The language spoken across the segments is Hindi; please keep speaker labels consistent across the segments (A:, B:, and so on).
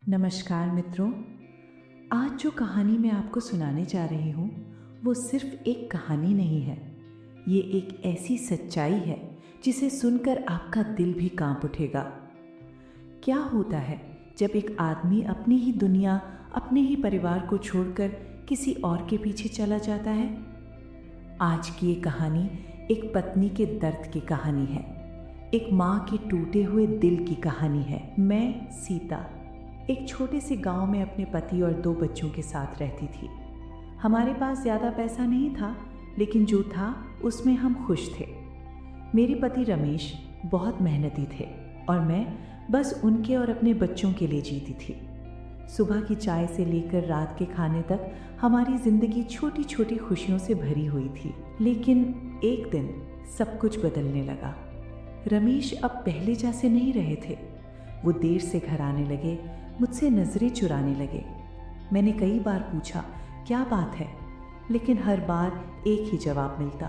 A: नमस्कार मित्रों। आज जो कहानी मैं आपको सुनाने जा रही हूँ वो सिर्फ एक कहानी नहीं है। ये एक ऐसी सच्चाई है जिसे सुनकर आपका दिल भी कांप उठेगा। क्या होता है जब एक आदमी अपनी ही दुनिया, अपने ही परिवार को छोड़कर किसी और के पीछे चला जाता है? आज की ये कहानी एक पत्नी के दर्द की कहानी है, एक माँ के टूटे हुए दिल की कहानी है। मैं सीता एक छोटे से गांव में अपने पति और 2 बच्चों के साथ रहती थी। हमारे पास ज़्यादा पैसा नहीं था, लेकिन जो था उसमें हम खुश थे। मेरे पति रमेश बहुत मेहनती थे और मैं बस उनके और अपने बच्चों के लिए जीती थी। सुबह की चाय से लेकर रात के खाने तक हमारी ज़िंदगी छोटी छोटी खुशियों से भरी हुई थी। लेकिन एक दिन सब कुछ बदलने लगा। रमेश अब पहले जैसे नहीं रहे थे। वो देर से घर आने लगे, मुझसे नज़रें चुराने लगे। मैंने कई बार पूछा क्या बात है, लेकिन हर बार एक ही जवाब मिलता,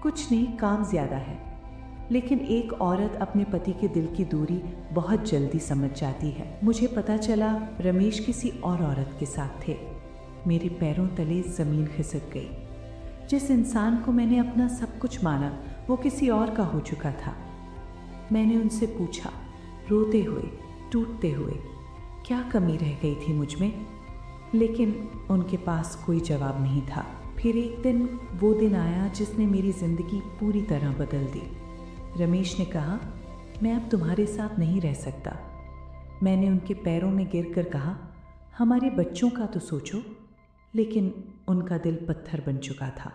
A: कुछ नहीं, काम ज़्यादा है। लेकिन एक औरत अपने पति के दिल की दूरी बहुत जल्दी समझ जाती है। मुझे पता चला रमेश किसी और औरत के साथ थे। मेरे पैरों तले ज़मीन खिसक गई। जिस इंसान को मैंने अपना सब कुछ माना वो किसी और का हो चुका था। मैंने उनसे पूछा, रोते हुए, टूटते हुए, क्या कमी रह गई थी मुझ में? लेकिन उनके पास कोई जवाब नहीं था। फिर एक दिन वो दिन आया जिसने मेरी ज़िंदगी पूरी तरह बदल दी। रमेश ने कहा, मैं अब तुम्हारे साथ नहीं रह सकता। मैंने उनके पैरों में गिरकर कहा, हमारे बच्चों का तो सोचो। लेकिन उनका दिल पत्थर बन चुका था।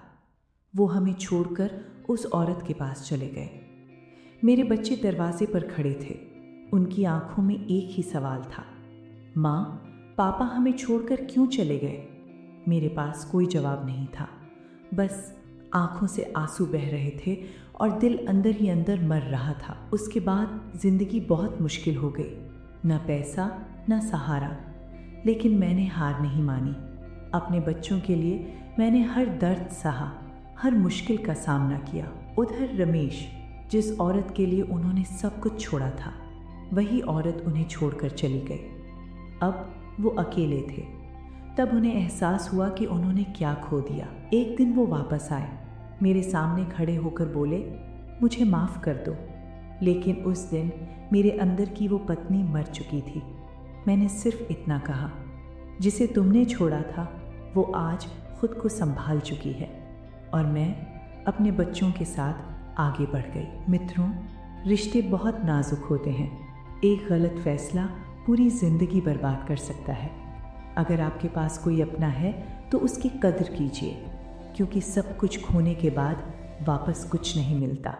A: वो हमें छोड़कर उस औरत के पास चले गए। मेरे बच्चे दरवाजे पर खड़े थे। उनकी आंखों में एक ही सवाल था, माँ, पापा हमें छोड़कर क्यों चले गए? मेरे पास कोई जवाब नहीं था, बस आंखों से आंसू बह रहे थे और दिल अंदर ही अंदर मर रहा था। उसके बाद जिंदगी बहुत मुश्किल हो गई, न पैसा न सहारा। लेकिन मैंने हार नहीं मानी। अपने बच्चों के लिए मैंने हर दर्द सहा, हर मुश्किल का सामना किया। उधर रमेश, जिस औरत के लिए उन्होंने सब कुछ छोड़ा था, वही औरत उन्हें छोड़कर चली गई। अब वो अकेले थे। तब उन्हें एहसास हुआ कि उन्होंने क्या खो दिया। एक दिन वो वापस आए, मेरे सामने खड़े होकर बोले, मुझे माफ़ कर दो। लेकिन उस दिन मेरे अंदर की वो पत्नी मर चुकी थी। मैंने सिर्फ इतना कहा, जिसे तुमने छोड़ा था वो आज खुद को संभाल चुकी है। और मैं अपने बच्चों के साथ आगे बढ़ गई। मित्रों, रिश्ते बहुत नाजुक होते हैं। एक गलत फैसला पूरी ज़िंदगी बर्बाद कर सकता है। अगर आपके पास कोई अपना है तो उसकी कदर कीजिए, क्योंकि सब कुछ खोने के बाद वापस कुछ नहीं मिलता।